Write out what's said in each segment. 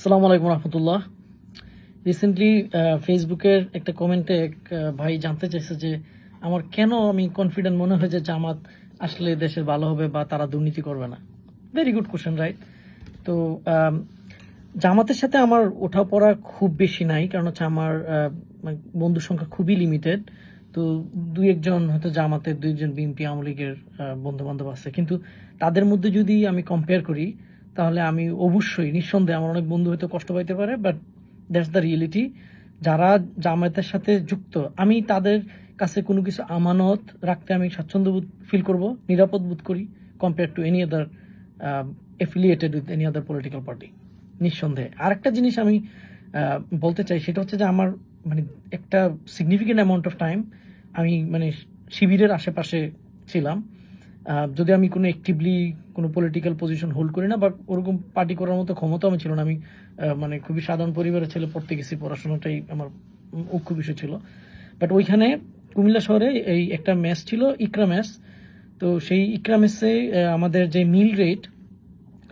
আসসালামু আলাইকুম রহমতুল্লাহ। রিসেন্টলি ফেসবুকের একটা কমেন্টে এক ভাই জানতে চাইছে যে আমার কেন আমি কনফিডেন্ট মনে হয় যে জামাত আসলে দেশের ভালো হবে বা তারা দুর্নীতি করবে না। Very good question, right? তো জামাতের সাথে আমার ওঠাপড়া খুব বেশি নাই, কারণ হচ্ছে আমার মানে বন্ধুর সংখ্যা খুবই লিমিটেড। তো দুই একজন হয়তো জামাতের, দুইজন বিএনপি আওয়ামী লীগের বন্ধু বান্ধব আছে, কিন্তু তাদের মধ্যে যদি আমি কম্পেয়ার করি তাহলে আমি অবশ্যই নিঃসন্দেহে আমার অনেক বন্ধু হয়তো কষ্ট পাইতে পারে, বাট দ্যাটস দ্য রিয়েলিটি। যারা জামায়াতের সাথে যুক্ত, আমি তাদের কাছে কোনো কিছু আমানত রাখতে আমি স্বাচ্ছন্দ্য বোধ ফিল করব, নিরাপদ বোধ করি compare to any other affiliated with any other political party, নিঃসন্দেহে। আরেকটা জিনিস আমি বলতে চাই, সেটা হচ্ছে যে আমার মানে একটা সিগনিফিকেন্ট অ্যামাউন্ট অফ টাইম আমি মানে শিবিরের আশেপাশে ছিলাম। যদি আমি কোনো অ্যাক্টিভলি কোনো পলিটিক্যাল পজিশন হোল্ড করি না বা ওরকম পার্টি করার মতো ক্ষমতা আমি ছিল না। আমি মানে খুবই সাধারণ পরিবারের ছেলে, পড়তে গেছি, পড়াশোনাটাই আমার মুখ্য বিষয় ছিল। বাট ওইখানে কুমিল্লা শহরে এই একটা মেস ছিল, ইকরা মেস। তো সেই ইকরা মেসে আমাদের যে মিল রেট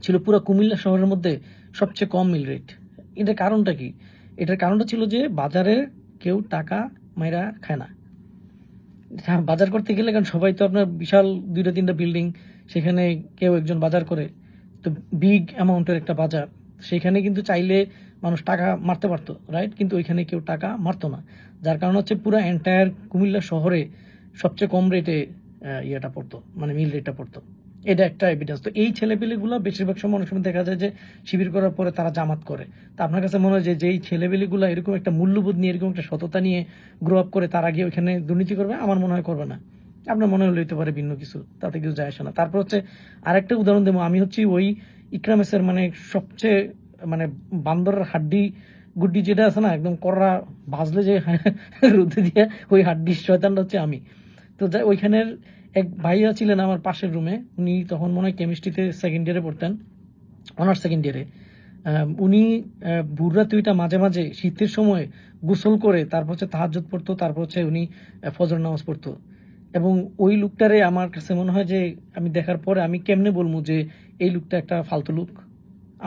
ছিল পুরো কুমিল্লা শহরের মধ্যে সবচেয়ে কম মিল রেট। এটার কারণটা কি? এটার কারণটা ছিল যে বাজারে কেউ টাকা মাইরা খায় না। হ্যাঁ, বাজার করতে গেলে, কারণ সবাই তো আপনার বিশাল দুইটা তিনটা বিল্ডিং, সেখানে কেউ একজন বাজার করে, তো বিগ অ্যামাউন্টের একটা বাজার, সেখানে কিন্তু চাইলে মানুষ টাকা মারতে পারতো, রাইট? কিন্তু ওইখানে কেউ টাকা মারতো না, যার কারণ হচ্ছে পুরো এন্টায়ার কুমিল্লা শহরে সবচেয়ে কম রেটে ইয়েটা পড়তো, মানে মিল রেটটা পড়তো। এটা একটা এভিডেন্স। তো এই ছেলেপেলেগুলো বেশিরভাগ সময় অনেক সময় দেখা যায় যে শিবির করার পরে তারা জামাত করে। তা আপনার কাছে মনে হয় যে যেই ছেলেপেলেগুলো এরকম একটা মূল্যবোধ নিয়ে, এরকম একটা সততা নিয়ে গ্রো আপ করে, তারা গিয়ে ওইখানে দুর্নীতি করবে? আমার মনে হয় করবে না। আপনার মনে হলে হইতে পারে ভিন্ন কিছু, তাতে কিছু যায় আসে না। তারপর হচ্ছে আরেকটা উদাহরণ দেবো, আমি হচ্ছি ওই ইকরামেসের মানে সবচেয়ে মানে বান্দরের হাড্ডি গুড্ডি যেটা আছে না, একদম কররা ভাজলে যে রুদে দিয়ে ওই হাড্ডি শয়তানটা হচ্ছে আমি। তো ওইখানের এক ভাইয়া ছিলেন আমার পাশের রুমে, উনি তখন মনে হয় কেমিস্ট্রিতে সেকেন্ড ইয়ারে পড়তেন, অনার্স সেকেন্ড ইয়ারে। উনি ভোর রাতে ওইটা মাঝে মাঝে শীতের সময় গোসল করে তারপর হচ্ছে তাহাজ্জুদ পড়তো, তারপর হচ্ছে উনি ফজর নামাজ পড়তো। এবং ওই লুকটারে আমার কাছে মনে হয় যে আমি দেখার পরে আমি কেমনে বলবো যে এই লুকটা একটা ফালতু লুক?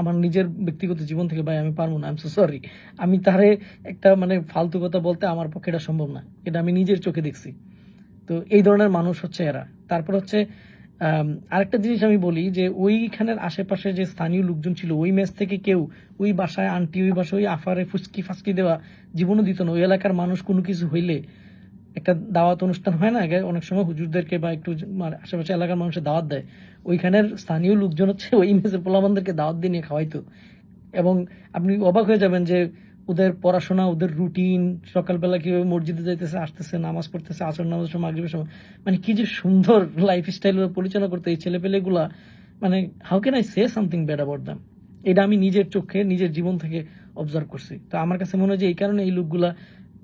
আমার নিজের ব্যক্তিগত জীবন থেকে ভাই আমি পারবো না, আই এম সো সরি। আমি তারে একটা মানে ফালতু কথা বলতে আমার পক্ষে এটা সম্ভব না, এটা আমি নিজের চোখে দেখছি। তো এই ধরনের মানুষ হচ্ছে এরা। তারপর হচ্ছে আরেকটা জিনিস আমি বলি যে ওইখানের আশেপাশে যে স্থানীয় লোকজন ছিল, ওই মেস থেকে কেউ ওই বাসায় আন্টি, ওই বাসায় ওই আফারে ফুসকি ফাসকি দেওয়া জীবনও দিত না। ওই এলাকার মানুষ কোনো কিছু হইলে, একটা দাওয়াত অনুষ্ঠান হয় না আগে অনেক সময় হুজুরদেরকে বা একটু মানে আশেপাশে এলাকার মানুষের দাওয়াত দেয়, ওইখানের স্থানীয় লোকজন হচ্ছে ওই মেসের পোলাবানদেরকে দাওয়াত দিয়ে নিয়ে খাওয়াইতো। এবং আপনি অবাক হয়ে যাবেন যে ওদের পড়াশোনা, ওদের রুটিন, সকালবেলা কিভাবে মসজিদে যাইতেছে, আসতেছে, নামাজ পড়তেছে, আসর নামাজের সময়, মাগরিবের সময়, মানে কি যে সুন্দর লাইফ স্টাইল পরিচালনা করতে এই ছেলেপেলেগুলা। মানে how can I say something bad about them? এটা আমি নিজের চোখে, নিজের জীবন থেকে অবজার্ভ করছি। তো আমার কাছে মনে হয় যে এই কারণে এই লোকগুলা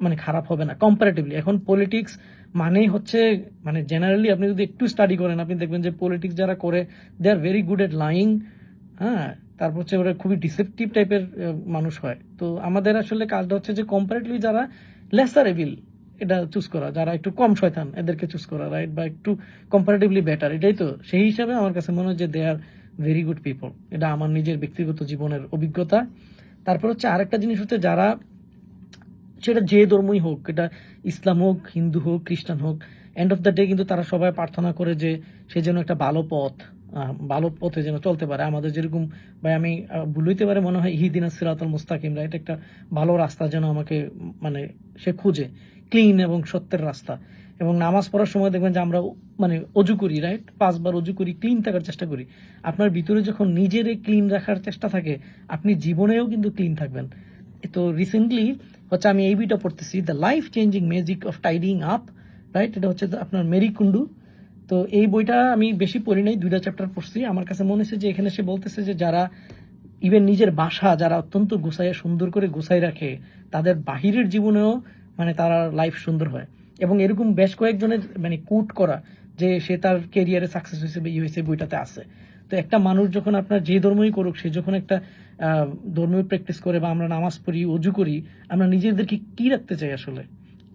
মানে খারাপ হবে না কম্পারেটিভলি। এখন পলিটিক্স মানেই হচ্ছে মানে জেনারেলি আপনি যদি একটু স্টাডি করেন, আপনি দেখবেন যে পলিটিক্স যারা করে they are very good at lying. হ্যাঁ, তারপর হচ্ছে ওরা খুবই ডিসেপটিভ টাইপের মানুষ হয়। তো আমাদের আসলে কাজটা হচ্ছে যে কম্পারেটিভলি যারা লেসার এভিল, এটা চুজ করা, যারা একটু কম শয়তান এদেরকে চুজ করা, রাইট? বা একটু কম্পারেটিভলি বেটার, এটাই তো। সেই হিসাবে আমার কাছে মনে হয় যে দে আর ভেরি গুড পিপল। এটা আমার নিজের ব্যক্তিগত জীবনের অভিজ্ঞতা। তারপর হচ্ছে আরেকটা জিনিস হচ্ছে, যারা সেটা যে ধর্মই হোক, এটা ইসলাম হোক, হিন্দু হোক, খ্রিস্টান হোক, এন্ড অফ দ্য ডে কিন্তু তারা সবাই প্রার্থনা করে যে সে যেন একটা ভালো পথ, ভালো পথে যেন চলতে পারে। আমাদের যেরকম ভাই আমি ভুল হইতে পারে, মনে হয় ইহদিনাস সিরাতাল মুস্তাকিম, রাইট? একটা ভালো রাস্তা যেন আমাকে মানে সে খুঁজে, ক্লিন এবং সত্যের রাস্তা। এবং নামাজ পড়ার সময় দেখবেন যে আমরা মানে অজু করি, রাইট? 5 বার অজু করি, ক্লিন থাকার চেষ্টা করি। আপনার ভিতরে যখন নিজের ক্লিন রাখার চেষ্টা থাকে, আপনি জীবনেও কিন্তু ক্লিন থাকবেন। তো রিসেন্টলি হচ্ছে আমি এই বইটা পড়তেছি, the life changing magic of tidying up, right? এটা হচ্ছে আপনার মেরি কুন্ডু। তো এই বইটা আমি বেশি পড়ি নাই, 2টা চ্যাপ্টার পড়ছি। আমার কাছে মনে হচ্ছে যে এখানে সে বলতেছে যে যারা ইভেন নিজের বাসা যারা অত্যন্ত গুছাইয়া সুন্দর করে গুছাই রাখে, তাদের বাহিরের জীবনেও মানে তারা লাইফ সুন্দর হয়। এবং এরকম বেশ কয়েকজনের মানে কোট করা যে সে তার কেরিয়ারে সাকসেস হয়েছে বা হয়েছে, বইটাতে আছে। তো একটা মানুষ যখন আপনার যে ধর্মই করুক, সে যখন একটা ধর্মীয় প্র্যাকটিস করে বা আমরা নামাজ পড়ি, অজু করি, আমরা নিজেদেরকে কি রাখতে চাই আসলে?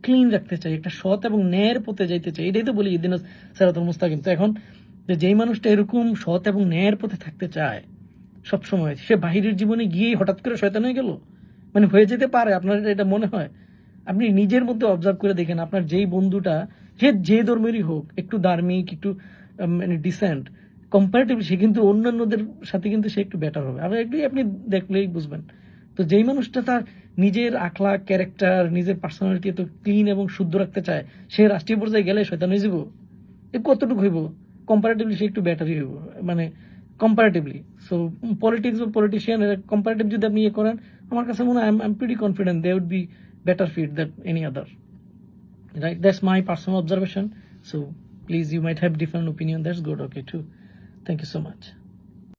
ক্লিন রাখতে চাই, একটা সৎ এবং ন্যায়ের পথে যাইতে চাই। এটাই তো বলি ইদিন সেরাতুল মুস্তাকিম। তো এখন যেই মানুষটা এরকম সৎ এবং ন্যায়ের পথে থাকতে চায়, সবসময়, সে বাহিরের জীবনে গিয়েই হঠাৎ করে শয়তান হয়ে গেল? মানে হয়ে যেতে পারে, আপনার এটা মনে হয়? আপনি নিজের মধ্যে অবজার্ভ করে দেখেন, আপনার যেই বন্ধুটা সে যে ধর্মেরই হোক, একটু ধার্মিক, একটু মানে ডিসেন্ট, কম্পারেটিভলি সে কিন্তু অন্যান্যদের সাথে কিন্তু সে একটু বেটার হবে। আর এগুলি আপনি দেখলেই বুঝবেন। তো যেই মানুষটা তার নিজের আখলাক, ক্যারেক্টার, নিজের পার্সোনালিটি এত ক্লিন এবং শুদ্ধ রাখতে চায়, সে রাষ্ট্রীয় পর্যায়ে গেলে শয়তান হয়ে যাব? এ কতটুকু হইব? কম্পারেটিভলি সে একটু বেটারই হইব, মানে কম্পারেটিভলি। সো পলিটিক্স বা পলিটিশিয়ান কম্পারেটিভ যদি আপনি ইয়ে করেন, আমার কাছে মনে হয় I am pretty confident they would be better fit than any other, right? That's my personal observation. So please, you might have different opinion, that's good, okay too. Thank you so much.